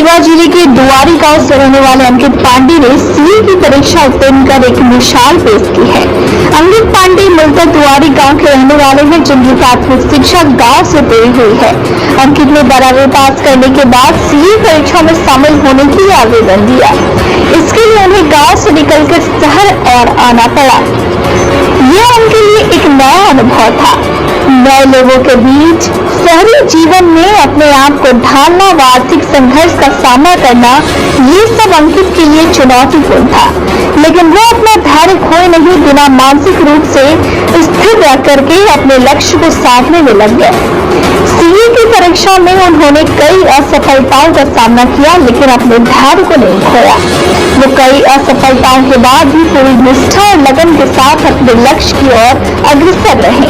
रीवा जिले के दुआरी गांव से रहने वाले अंकित पांडे ने सीए की परीक्षा उत्तीर्ण कर एक मिसाल पेश की है। अंकित पांडे मूलतः दुआरी गांव के रहने वाले हैं, जिनकी प्राथमिक शिक्षा गांव से पूरी हुई है। अंकित ने 12वीं पास करने के बाद सीए परीक्षा में शामिल होने के लिए आवेदन दिया। इसके लिए उन्हें गाँव से निकलकर शहर और आना पड़ा। यह उनके लिए एक नया अनुभव था। नए लोगों के बीच शहरी जीवन में अपने आप को ढालना व आर्थिक संघर्ष का सामना करना, ये सब अंकित के लिए चुनौतीपूर्ण था। लेकिन वो अपना धैर्य खोए नहीं, बिना मानसिक रूप से स्थिर रह करके अपने लक्ष्य को साधने में लग गए। सीए की परीक्षा में उन्होंने कई असफलताओं का सामना किया, लेकिन अपने धैर्य को नहीं खोया। वो कई असफलताओं के बाद भी पूरी निष्ठा और लगन के साथ अपने लक्ष्य की ओर अग्रसर रहे।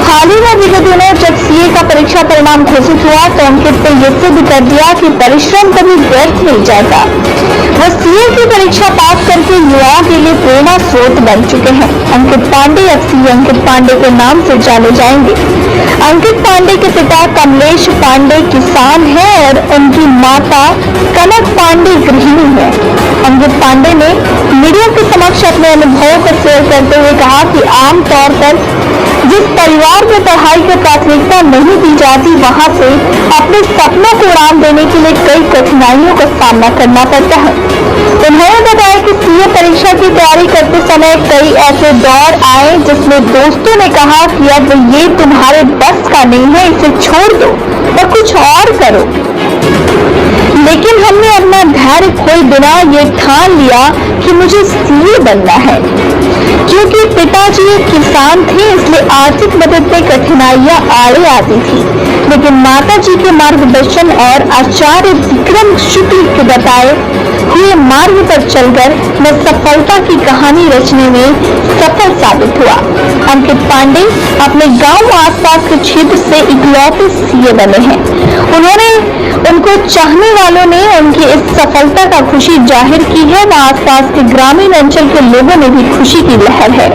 हाल ही में विगत दिनों जब सीए का परीक्षा परिणाम घोषित हुआ तो अंकित ने यह सिद्ध कर दिया कि परिश्रम कभी व्यर्थ नहीं जाता। वह सीए की परीक्षा पास करके युवाओं के लिए प्रेरणा स्रोत बन चुके हैं। अंकित पांडे अब सीए अंकित पांडे के नाम से जाने जाएंगे। अंकित पांडे के पिता कमलेश पांडे किसान हैं और उनकी माता कनक पांडे गृहिणी है। अंकित पांडे ने मीडिया के समक्ष अपने अनुभवों को शेयर करते हुए कहा कि आमतौर पर जिस परिवार में पढ़ाई को प्राथमिकता नहीं दी जाती, वहां से अपने सपनों को उड़ान देने के लिए कई कठिनाइयों का सामना करना पड़ता है। उन्होंने बताया कि सीए परीक्षा की तैयारी करते समय कई ऐसे दौर आए जिसमें दोस्तों ने कहा कि अब ये तुम्हारे बस का नहीं है, इसे छोड़ दो और कुछ और करो। लेकिन हमने अपना धैर्य खोए बिना ये ठान लिया कि मुझे सीए बनना है। क्योंकि पिताजी एक किसान थे, इसलिए आर्थिक मदद में कठिनाइयां आड़े आती थी, लेकिन माताजी के मार्गदर्शन और आचार्य विक्रम शुक्ल के बताए हुए मार्ग पर चलकर मैं सफलता की कहानी रचने में सफल साबित हुआ। अंकित पांडे अपने गांव व आसपास के क्षेत्र से इकलौते सीए बने हैं। उनको चाहने वालों ने उनकी इस सफलता का खुशी जाहिर की है व आसपास के ग्रामीण अंचल के लोगों में भी खुशी की लहर है।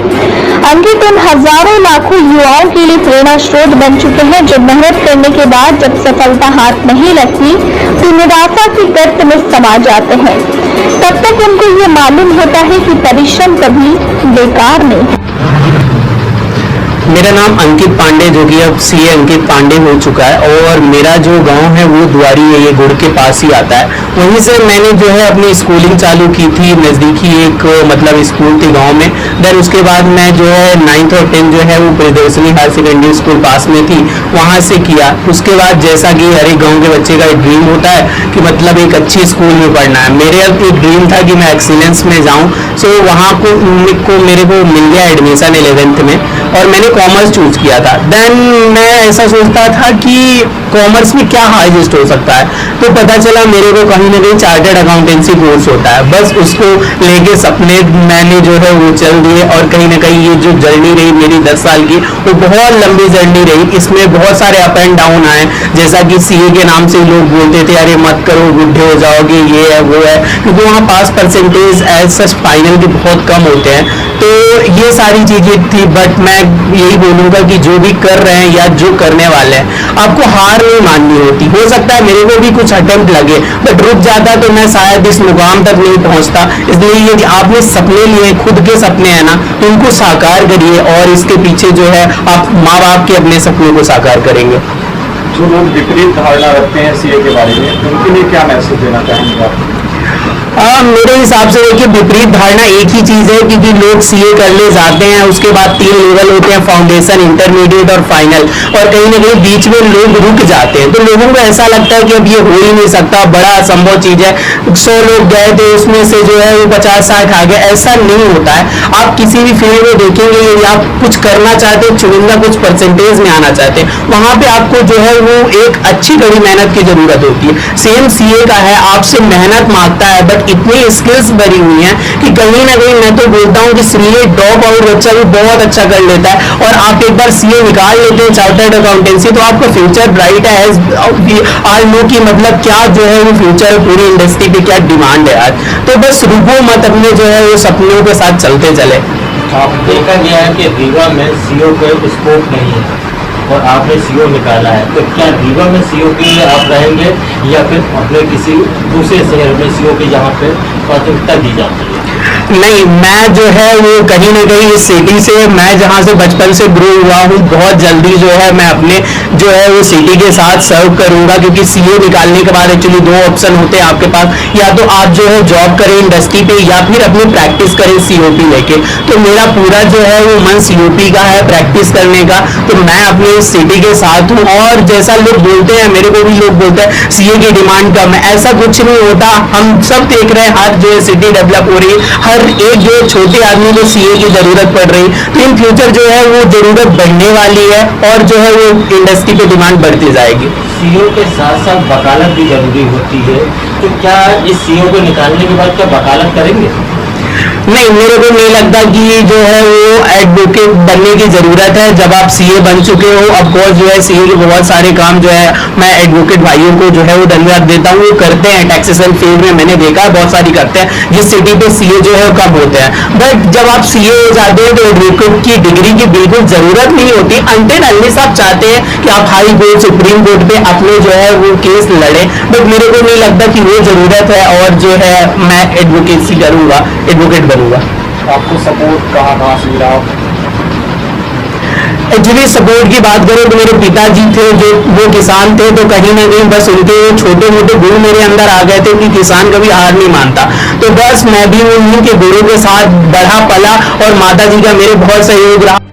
अंकित उन हजारों लाखों युवाओं के लिए प्रेरणा स्रोत बन चुके हैं जो मेहनत करने के बाद जब सफलता हाथ नहीं लगती तो निराशा की गर्त में समा जाते हैं। तब तक उनको ये मालूम होता है कि परिश्रम कभी बेकार नहीं। मेरा नाम अंकित पांडे, जो कि अब सीए अंकित पांडे हो चुका है, और मेरा जो गांव है वो दुआरी है, ये गुड़ के पास ही आता है। वहीं से मैंने जो है अपनी स्कूलिंग चालू की थी। नज़दीकी एक मतलब स्कूल थी गांव में। देन उसके बाद मैं जो है 9th और 10th जो है वो प्रियदर्शनी हायर सेकेंडरी स्कूल पास में थी, वहाँ से किया। उसके बाद जैसा कि हर एक गाँव के बच्चे का एक ड्रीम होता है कि मतलब एक अच्छी स्कूल में पढ़ना है, मेरे अब एक ड्रीम था कि मैं एक्सीलेंस में जाऊँ। सो वहाँ को मेरे को मिल गया एडमिशन 11th में, और मैंने कॉमर्स चूज किया था। देन मैं ऐसा सोचता था कि कॉमर्स में क्या हाईएस्ट हो सकता है, तो पता चला मेरे को कहीं ना कहीं चार्टर्ड अकाउंटेंसी कोर्स होता है। बस उसको लेके सपने मैंने जो है वो चल दिए, और कहीं ना कहीं ये जो जर्नी रही मेरी 10 साल की, वो बहुत लंबी जर्नी रही। इसमें बहुत सारे अप एंड डाउन आए, जैसा कि सीए के नाम से लोग बोलते थे अरे मत करो, बुढ़े हो जाओगे, ये है वो है, क्योंकि वहाँ पास परसेंटेज एज सच फाइनल के बहुत कम होते हैं। तो ये सारी चीजें थी। बट मैं यही बोलूंगा कि जो भी कर रहे हैं या जो करने वाले हैं, आपको हार नहीं माननी होती। हो सकता है मेरे को भी कुछ अटेम्प्ट लगे, बट रुक जाता तो मैं शायद इस मुकाम तक नहीं पहुंचता। इसलिए ये कि आपने सपने लिए, खुद के सपने हैं ना, तो उनको साकार करिए, और इसके पीछे जो है आप माँ बाप के अपने सपनों को साकार करेंगे। जो लोग विपरीत धारणा रखते हैं सीए के बारे में, उनके लिए क्या मैसेज देना चाहेंगे आप? मेरे हिसाब से देखिए, विपरीत धारणा एक ही चीज है, क्योंकि लोग सीए कर ले जाते हैं, उसके बाद 3 लेवल होते हैं, फाउंडेशन, इंटरमीडिएट और फाइनल, और कहीं ना कहीं बीच में लोग रुक जाते हैं। तो लोगों को ऐसा लगता है कि अब ये हो ही नहीं सकता, बड़ा असंभव चीज है। 100 लोग गए थे, उसमें से जो है वो 50-60 आ गए। ऐसा नहीं होता है। आप किसी भी फील्ड में देखेंगे, या आप कुछ करना चाहते हैं, चुनिंदा कुछ परसेंटेज में आना चाहते हैं, वहां पे आपको जो है वो एक अच्छी कड़ी मेहनत की जरूरत होती है। सेम सीए का है, आपसे मेहनत मांगता है, बट इतनी स्किल्स भरी हुई हैं कि कहीं ना कहीं मैं तो बोलता हूँ कि सीए ड्रॉप आउट बच्चा भी बहुत अच्छा कर लेता है, और आप एक बार सीए निकाल लेते हैं चार्टर्ड अकाउंटेंसी, तो आपका फ्यूचर ब्राइट है। आज नो की मतलब क्या जो है वो फ्यूचर, पूरी इंडस्ट्री पे क्या डिमांड है आज। तो बस रुको मत, अपने जो है वो सपनों के साथ चलते चले। आप देखा गया है कि रीवा में सीओ का स्कोप नहीं है, और आपने सीओ निकाला है, तो क्या रीवा में सीओ के लिए आप रहेंगे या फिर अपने किसी दूसरे शहर में सीओ के जहाँ पे प्राथमिकता दी जाती है? नहीं, मैं जो है वो कहीं ना कहीं इस सिटी से, मैं जहाँ से बचपन से ग्रो हुआ हूँ, बहुत जल्दी जो है मैं अपने जो है वो सिटी के साथ सर्व करूंगा, क्योंकि सीए निकालने के बाद एक्चुअली दो ऑप्शन होते हैं आपके पास, या तो आप जो है जॉब करें इंडस्ट्री पे या फिर अपनी प्रैक्टिस करें सीओपी लेके। तो मेरा पूरा जो है वो मन सीओपी का है, प्रैक्टिस करने का, तो मैं अपने इस सिटी के साथ हूँ। और जैसा लोग बोलते हैं, मेरे को भी लोग बोलते हैं सीए की डिमांड कम है, ऐसा कुछ नहीं होता। हम सब देख रहे हैं हर जो है सिटी डेवलप हो रही है, हर एक जो छोटे आदमी को सीए की जरूरत पड़ रही, तो इन फ्यूचर जो है वो जरूरत बढ़ने वाली है और जो है वो इंडस्ट्री पे डिमांड बढ़ती जाएगी। सीओ के साथ साथ वकालत भी जरूरी होती है, तो क्या इस सीओ को निकालने के बाद क्या वकालत करेंगे? नहीं, मेरे को नहीं लगता कि जो है वो एडवोकेट बनने की जरूरत है। जब आप सीए बन चुके हो, ऑफ कोर्स जो है सीए के बहुत सारे काम जो है मैं एडवोकेट भाइयों को जो है वो धन्यवाद देता हूँ, वो करते हैं टैक्सेशन फील्ड में, मैंने देखा है बहुत सारी करते हैं जिस सिटी पे सीए जो है वो कम होते हैं। बट जब आप सीए हो जाते हैं तो एडवोकेट की डिग्री की बिल्कुल जरूरत नहीं होती, अनटिल अनलेस आप चाहते हैं कि आप हाई कोर्ट सुप्रीम कोर्ट पे अपने जो है वो केस लड़े। बट मेरे को नहीं लगता कि वो जरूरत है, और जो है मैं एडवोकेसी करूंगा, एडवोकेट बनूंगा। आपको सपोर्ट कहाँ से मिला? एक्चुअली सपोर्ट की बात करें तो मेरे पिताजी थे जो वो किसान थे, तो कहीं ना कहीं बस उनके छोटे मोटे गुण मेरे अंदर आ गए थे कि किसान कभी हार नहीं मानता। तो बस मैं भी उन्हीं के गुणों के साथ बढ़ा पला और माता जी का मेरे बहुत सहयोग रहा।